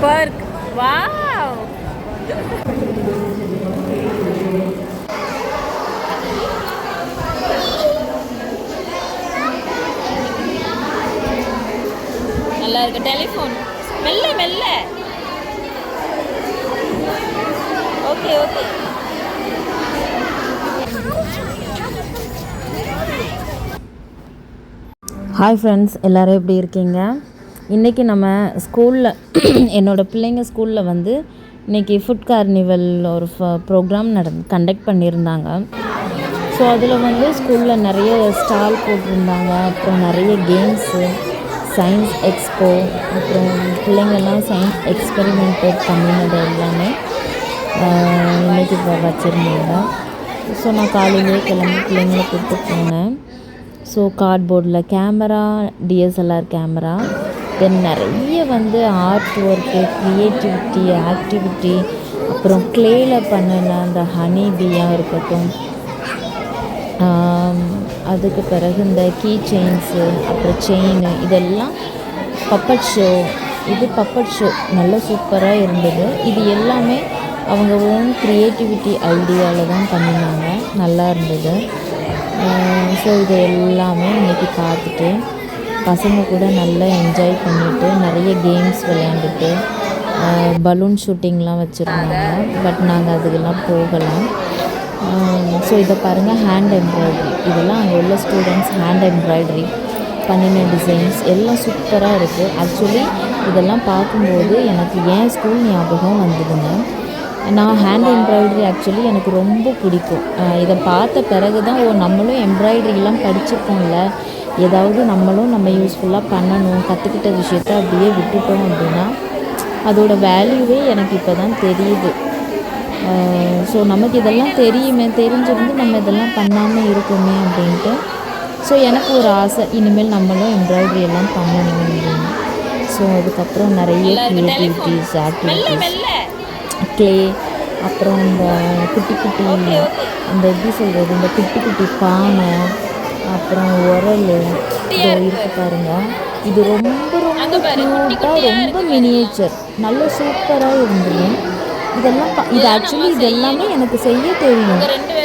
Park. Wow, நல்லா இருக்கு. Telephone மெல்ல மெல்ல. Okay okay. ஹாய் ஃப்ரெண்ட்ஸ், எல்லோரும் எப்படி இருக்கீங்க? இன்றைக்கி நம்ம ஸ்கூலில் என்னோடய பிள்ளைங்க ஸ்கூலில் வந்து இன்றைக்கி ஃபுட் கார்னிவல் ஒரு ப்ரோக்ராம் கண்டக்ட் பண்ணியிருந்தாங்க. ஸோ அதில் வந்து ஸ்கூலில் நிறைய ஸ்டால் போட்டிருந்தாங்க. அப்புறம் நிறைய கேம்ஸு, சயின்ஸ் எக்ஸ்போ, அப்புறம் பிள்ளைங்கள்லாம் சயின்ஸ் எக்ஸ்பெரிமெண்ட் பண்ணினது எல்லாமே இன்றைக்கி வச்சுருந்தாங்க. ஸோ நான் காலையிலே கிளம்பி பிள்ளைங்களை கூப்பிட்டு போனேன். ஸோ கார்ட்போர்டில் கேமரா, டிஎஸ்எல்ஆர் கேமரா, தென் நிறைய வந்து ஆர்ட் ஒர்க்கு, க்ரியேட்டிவிட்டி, ஆக்டிவிட்டி, அப்புறம் க்ளேயில் பண்ணின அந்த ஹனி பீயாக இருக்கட்டும், அதுக்கு பிறகு இந்த கீ செயின்ஸு, அப்புறம் செயின், இதெல்லாம் பப்பட் ஷோ. இது பப்பட் ஷோ நல்லா சூப்பராக இருந்தது. இது எல்லாமே அவங்க ஓன் க்ரியேட்டிவிட்டி ஐடியாவில் தான் பண்ணினாங்க. நல்லா இருந்தது. ஸோ இது எல்லாமே இன்றைக்கி பார்த்துட்டு பசங்க கூட நல்லா என்ஜாய் பண்ணிவிட்டு நிறைய கேம்ஸ் விளையாண்டுட்டு பலூன் ஷூட்டிங்லாம் வச்சுருந்தாங்க. பட் நாங்கள் அதுக்கெல்லாம் போகலாம். ஸோ இதை பாருங்கள், ஹேண்ட் எம்ப்ராய்ட்ரி. இதெல்லாம் அங்கே உள்ள ஸ்டூடெண்ட்ஸ் ஹேண்ட் எம்ப்ராய்ட்ரி பண்ணின டிசைன்ஸ் எல்லாம் சூப்பராக இருக்குது. ஆக்சுவலி இதெல்லாம் பார்க்கும்போது எனக்கு ஏன் ஸ்கூல் ஞாபகம் வந்ததுங்க. நான் ஹேண்ட் எம்ப்ராய்ட்ரி ஆக்சுவலி எனக்கு ரொம்ப பிடிக்கும். இதை பார்த்த பிறகு தான் நம்மளும் எம்ப்ராய்ட்ரிலாம் படிச்சிருக்கோம்ல, ஏதாவது நம்மளும் நம்ம யூஸ்ஃபுல்லாக பண்ணணும், கற்றுக்கிட்ட விஷயத்த அப்படியே விட்டுட்டோம் அப்படின்னா அதோடய வேல்யூவே எனக்கு இப்போ தான் தெரியுது. ஸோ நமக்கு இதெல்லாம் தெரிஞ்சிருந்து நம்ம இதெல்லாம் பண்ணாமல் இருக்கோமே அப்படின்ட்டு. ஸோ எனக்கு ஒரு ஆசை, இனிமேல் நம்மளும் எம்ப்ராய்ட்ரி எல்லாம் பண்ணணும் அப்படின்னு. ஸோ அதுக்கப்புறம் நிறைய க்ரியேட்டிவிட்டிஸ், ஆக்டிவிட்டிஸ், க்ளே, அப்புறம் இந்த குட்டி குட்டி இந்த எப்படி சொல்கிறது, இந்த குட்டி குட்டி பானை, அப்புறம் உரல் இதை இருக்குது பாருங்கள். இது ரொம்ப ரொம்ப க்யூட்டாக, ரொம்ப மினியேச்சர், நல்ல சூப்பராக இருந்தது. இதெல்லாம் இது ஆக்சுவலி இது எல்லாமே எனக்கு செய்ய தெரியும்.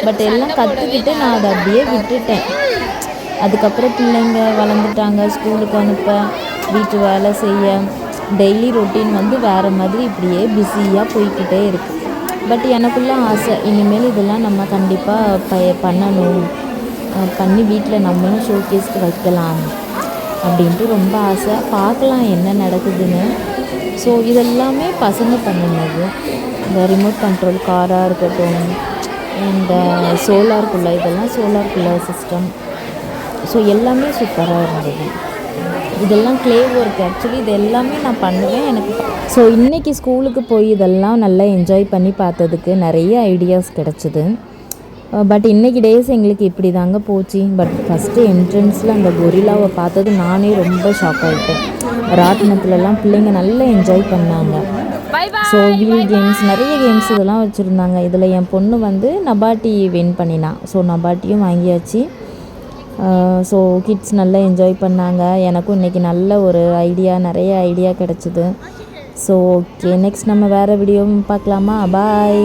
பட் எல்லாம் கற்றுக்கிட்டு நான் அதை அப்படியே விட்டுட்டேன். அதுக்கப்புறம் பிள்ளைங்க வளர்ந்துட்டாங்க, ஸ்கூலுக்கு அனுப்ப, வீட்டு வேலை செய்ய, டெய்லி ரொட்டீன் வந்து வேறு மாதிரி இப்படியே பிஸியாக போய்கிட்டே இருக்குது. பட் எனக்குள்ள ஆசை, இனிமேல் இதெல்லாம் நம்ம கண்டிப்பாக பண்ணணும், பண்ணி வீட்டில் நம்மளும் ஷோகேஸ்க்கு வைக்கலாம் அப்படின்ட்டு ரொம்ப ஆசை. பார்க்கலாம் என்ன நடக்குதுன்னு. ஸோ இதெல்லாமே பசங்க பண்ணினது. இந்த ரிமோட் கண்ட்ரோல் காராக இருக்கட்டும், இந்த சோலார் குள்ளா, இதெல்லாம் சோலார் குள்ளா சிஸ்டம். ஸோ எல்லாமே சூப்பராக இருந்தது. இதெல்லாம் க்ளே ஒர்க். ஆக்சுவலி இது எல்லாமே நான் பண்ணுவேன் எனக்கு. ஸோ இன்றைக்கி ஸ்கூலுக்கு போய் இதெல்லாம் நல்லா என்ஜாய் பண்ணி பார்த்ததுக்கு நிறைய ஐடியாஸ் கிடச்சிது. பட் இன்றைக்கி டேஸ் எங்களுக்கு இப்படி தாங்க போச்சு. பட் ஃபஸ்ட்டு என்ட்ரன்ஸில் அந்த கொரில்லாவை பார்த்தது நானே ரொம்ப ஷாக் ஆகிட்டேன். ராட்டினத்துலலாம் பிள்ளைங்க நல்லா என்ஜாய் பண்ணாங்க. ஸோ வீல் கேம்ஸ், நிறைய கேம்ஸ் இதெல்லாம் வச்சுருந்தாங்க. இதில் என் பொண்ணு வந்து நபாட்டி வின் பண்ணினான். ஸோ நபாட்டியும் வாங்கியாச்சு. ஸோ கிட்ஸ் நல்லா என்ஜாய் பண்ணாங்க. எனக்கும் இன்றைக்கி நல்ல ஒரு நிறைய ஐடியா கிடச்சிது. ஸோ ஓகே, நெக்ஸ்ட் நம்ம வேறு வீடியோ பார்க்கலாமா? பாய்.